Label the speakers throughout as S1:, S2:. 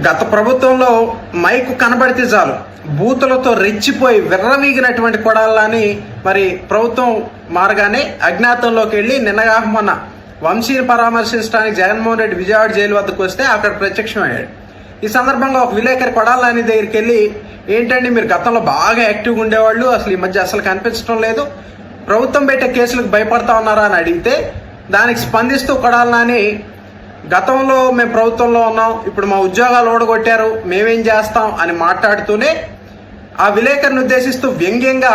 S1: గత ప్రభుత్వంలో మైకు కనబడితే చాలు బూతులతో రెచ్చిపోయి విర్రవీగినటువంటి కొడాలని మరి ప్రభుత్వం మారగానే అజ్ఞాతంలోకి వెళ్ళి నిన్నగా మొన్న వంశీని పరామర్శించడానికి జగన్మోహన్ రెడ్డి విజయవాడ జైలు వద్దకు వస్తే అక్కడ ప్రత్యక్షమయ్యాడు. ఈ సందర్భంగా ఒక విలేకరి కొడాలని దగ్గరికి వెళ్ళి, ఏంటండి మీరు గతంలో బాగా యాక్టివ్గా ఉండేవాళ్ళు, అసలు ఈ మధ్య అసలు కనిపించడం లేదు, ప్రభుత్వం పెట్టే కేసులకు భయపడతా ఉన్నారా అని అడిగితే దానికి స్పందిస్తూ కొడాలని, గతంలో మేము ప్రభుత్వంలో ఉన్నాం, ఇప్పుడు మా ఉద్యోగాలు ఓడగొట్టారు, మేమేం చేస్తాం అని మాట్లాడుతూనే ఆ విలేకరిని ఉద్దేశిస్తూ వ్యంగ్యంగా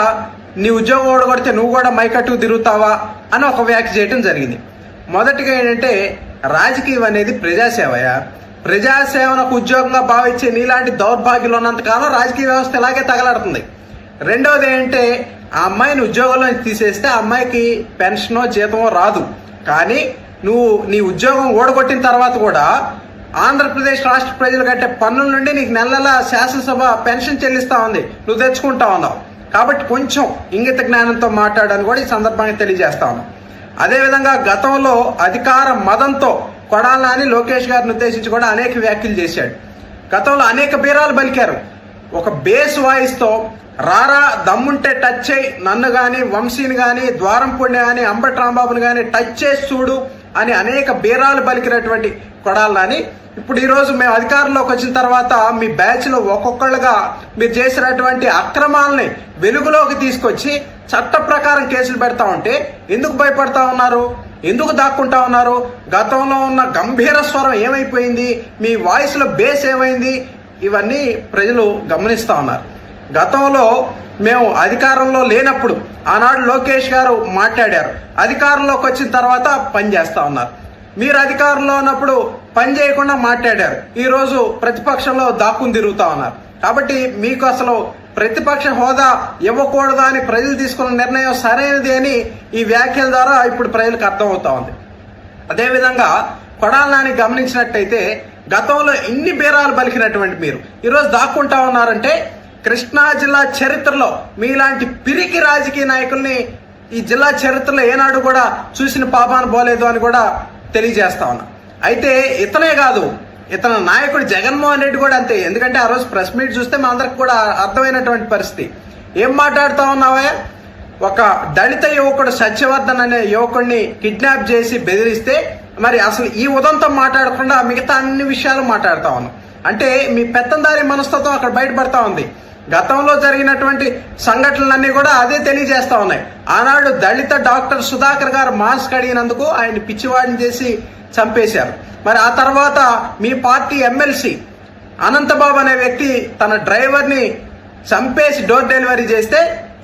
S1: నీ ఉద్యోగం ఓడగొడితే నువ్వు కూడా మైకట్టుకు తిరుగుతావా అని ఒక వ్యాఖ్య చేయడం జరిగింది. మొదటిగా ఏంటంటే, రాజకీయం అనేది ప్రజాసేవయా, ప్రజాసేవనకు ఉద్యోగంగా భావించే నీలాంటి దౌర్భాగ్యులు ఉన్నంతకాలం రాజకీయ వ్యవస్థ ఇలాగే తగలాడుతుంది. రెండవది ఏంటంటే, ఆ అమ్మాయిని ఉద్యోగంలో తీసేస్తే ఆ అమ్మాయికి పెన్షనో జీతమో రాదు, కానీ నువ్వు నీ ఉద్యోగం ఓడగొట్టిన తర్వాత కూడా ఆంధ్రప్రదేశ్ రాష్ట్ర ప్రజలు కట్టే పన్నుల నుండి నీకు నెల శాసనసభ పెన్షన్ చెల్లిస్తా ఉంది, నువ్వు తెచ్చుకుంటా ఉన్నావు. కాబట్టి కొంచెం ఇంగిత జ్ఞానంతో మాట్లాడని కూడా ఈ సందర్భంగా తెలియజేస్తా ఉన్నాం. అదేవిధంగా గతంలో అధికార మదంతో కొడాలని లోకేష్ గారిని ఉద్దేశించి కూడా అనేక వ్యాఖ్యలు చేశాడు. గతంలో అనేక బీరాలు పలికారు. ఒక బేస్ వాయిస్తో రారా దమ్ముంటే టచ్ చేయి, నన్ను కానీ వంశీని కానీ ద్వారంపూడిని కానీ అంబటి రాంబాబుని కానీ టచ్ చేసి చూడు అని అనేక బీరాలు పలికినటువంటి కొడాలని ఇప్పుడు ఈరోజు మేము అధికారంలోకి వచ్చిన తర్వాత మీ బ్యాచ్లో ఒక్కొక్కళ్ళుగా మీరు చేసినటువంటి అక్రమాలని వెలుగులోకి తీసుకొచ్చి చట్ట ప్రకారం కేసులు పెడతా ఉంటే ఎందుకు భయపడతా ఉన్నారు, ఎందుకు దాక్కుంటా ఉన్నారు? గతంలో ఉన్న గంభీర స్వరం ఏమైపోయింది, మీ వాయిస్లో బేస్ ఏమైంది, ఇవన్నీ ప్రజలు గమనిస్తూ ఉన్నారు. గతంలో మేము అధికారంలో లేనప్పుడు ఆనాడు లోకేష్ గారు మాట్లాడారు, అధికారంలోకి వచ్చిన తర్వాత పని చేస్తా ఉన్నారు. మీరు అధికారంలో ఉన్నప్పుడు పని చేయకుండా మాట్లాడారు, ఈరోజు ప్రతిపక్షంలో దాక్కుని తిరుగుతా ఉన్నారు. కాబట్టి మీకు అసలు ప్రతిపక్ష హోదా ఇవ్వకూడదు అని ప్రజలు తీసుకున్న నిర్ణయం సరైనది అని ఈ వ్యాఖ్యల ద్వారా ఇప్పుడు ప్రజలకు అర్థమవుతా ఉంది. అదేవిధంగా కొడాలని గమనించినట్టయితే గతంలో ఇన్ని బీరాలు పలికినటువంటి మీరు ఈరోజు దాక్కుంటా ఉన్నారంటే కృష్ణా జిల్లా చరిత్రలో మీలాంటి పిరికి రాజకీయ నాయకుల్ని ఈ జిల్లా చరిత్రలో ఏనాడు కూడా చూసిన పాపాన పోలేదు అని కూడా తెలియజేస్తా ఉన్నా. అయితే ఇతనే కాదు, ఇతని నాయకుడు జగన్మోహన్ రెడ్డి కూడా అంతే. ఎందుకంటే ఆ రోజు ప్రెస్ మీట్ చూస్తే మా అందరికి కూడా అర్థమైనటువంటి పరిస్థితి. ఏం మాట్లాడుతా ఉన్నావా, ఒక దళిత యువకుడు సత్యవర్ధన్ అనే యువకుడిని కిడ్నాప్ చేసి బెదిరిస్తే మరి అసలు ఈ ఉదంతం మాట్లాడకుండా మిగతా అన్ని విషయాలు మాట్లాడుతా ఉన్నాం. అంటే మీ పెత్తందారి మనస్తత్వం అక్కడ బయటపడతా ఉంది. గతంలో జరిగినటువంటి సంఘటనలన్నీ కూడా అదే తెలియజేస్తా ఉన్నాయి. ఆనాడు దళిత డాక్టర్ సుధాకర్ గారు మాస్క్ అడిగినందుకు ఆయన పిచ్చివాడిని చేసి చంపేశారు. మరి ఆ తర్వాత మీ పార్టీ ఎమ్మెల్సీ అనంతబాబు అనే వ్యక్తి తన డ్రైవర్ని చంపేసి డోర్ డెలివరీ చేస్తే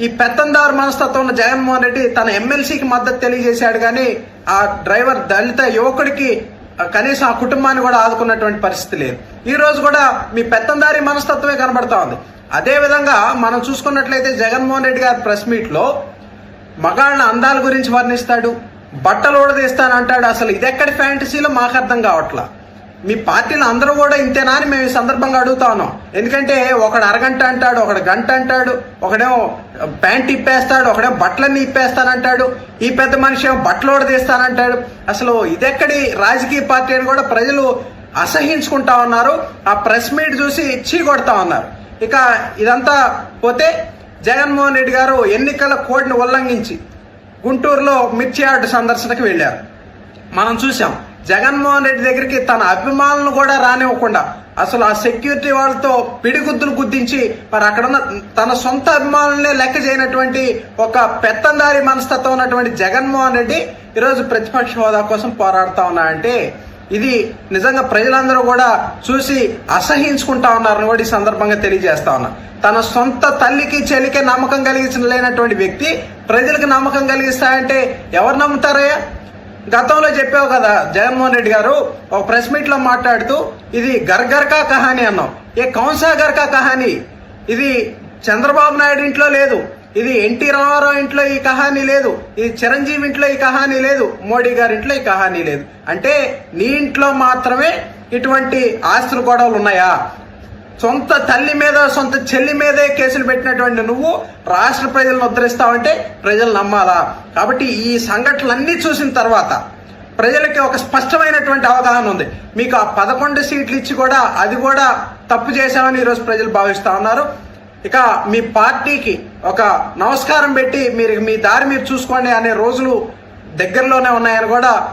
S1: ఈ పెత్తందారు మనస్తత్వం ఉన్న జగన్మోహన్ రెడ్డి తన ఎమ్మెల్సీకి మద్దతు తెలియజేశాడు, కానీ ఆ డ్రైవర్ దళిత యువకుడికి కనీసం ఆ కుటుంబాన్ని కూడా ఆదుకున్నటువంటి పరిస్థితి లేదు. ఈ రోజు కూడా మీ పెత్తందారి మనస్తత్వమే కనబడతా ఉంది. అదేవిధంగా మనం చూసుకున్నట్లయితే జగన్మోహన్ రెడ్డి గారి ప్రెస్ మీట్లో మగాళ్ళ అందాల గురించి వర్ణిస్తాడు, బట్టలు ఊడదీస్తానంటాడు. అసలు ఇదెక్కడి ఫ్యాంటసీలో మాకు అర్థం కావట్లా. మీ పార్టీలో అందరూ కూడా ఇంతేనా అని మేము ఈ సందర్భంగా అడుగుతా ఉన్నాం. ఎందుకంటే ఒకడు అరగంట అంటాడు, ఒకడు గంట అంటాడు, ఒకడేమో ప్యాంట్ ఇప్పేస్తాడు, ఒకడేమో బట్టలన్నీ ఇప్పేస్తానంటాడు, ఈ పెద్ద మనిషి ఏమో బట్టలు ఊడదీస్తానంటాడు. అసలు ఇదెక్కడి రాజకీయ పార్టీ అని కూడా ప్రజలు అసహించుకుంటా ఉన్నారు. ఆ ప్రెస్ మీట్ చూసి చీ కొడతా ఉన్నారు. ఇక ఇదంతా పోతే జగన్మోహన్ రెడ్డి గారు ఎన్నికల కోడ్ని ఉల్లంఘించి గుంటూరులో మిర్చి యార్డు సందర్శనకు వెళ్ళారు. మనం చూసాం జగన్మోహన్ రెడ్డి దగ్గరికి తన అభిమానులను కూడా రానివ్వకుండా అసలు ఆ సెక్యూరిటీ వాళ్ళతో పిడిగుద్దులు గుద్దించి మరి అక్కడున్న తన సొంత అభిమానులనే లెక్క చేయనటువంటి ఒక పెత్తందారి మనస్తత్వం ఉన్నటువంటి జగన్మోహన్ రెడ్డి ఈరోజు ప్రతిపక్ష హోదా కోసం పోరాడుతా ఉన్నాయంటే ఇది నిజంగా ప్రజలందరూ కూడా చూసి అసహించుకుంటా ఉన్నారని కూడా ఈ సందర్భంగా తెలియజేస్తా ఉన్నా. తన సొంత తల్లికి చెల్లికే నమ్మకం కలిగించలేనటువంటి వ్యక్తి ప్రజలకు నమ్మకం కలిగిస్తాయంటే ఎవరు నమ్ముతారయ్యా? గతంలో చెప్పావు కదా జగన్మోహన్ రెడ్డి గారు ఒక ప్రెస్ మీట్ లో మాట్లాడుతూ, ఇది గర్గర్కా కహానీ అన్నావు. ఏ కౌన్సా గర్కా కహానీ? ఇది చంద్రబాబు నాయుడు ఇంట్లో లేదు, ఇది ఎన్టీ రామారావు ఇంట్లో ఈ కహానీ లేదు, ఇది చిరంజీవి ఇంట్లో ఈ కహానీ లేదు, మోడీ గారి ఇంట్లో ఈ కహానీ లేదు. అంటే నీ ఇంట్లో మాత్రమే ఇటువంటి ఆస్తుల గొడవలు ఉన్నాయా? సొంత తల్లి మీద సొంత చెల్లి మీదే కేసులు పెట్టినటువంటి నువ్వు రాష్ట్ర ప్రజలను ఉద్ధరిస్తావంటే ప్రజలు నమ్మాలా? కాబట్టి ఈ సంఘటనలన్నీ చూసిన తర్వాత ప్రజలకి ఒక స్పష్టమైనటువంటి అవగాహన ఉంది. మీకు ఆ 11 సీట్లు ఇచ్చి కూడా అది కూడా తప్పు చేశామని ఈరోజు ప్రజలు భావిస్తా ఉన్నారు. ఇక మీ పార్టీకి ఒక నమస్కారం పెట్టి మీరు మీ దారి మీరు చూసుకోండి అనే రోజులు దగ్గరలోనే ఉన్నాయని కూడా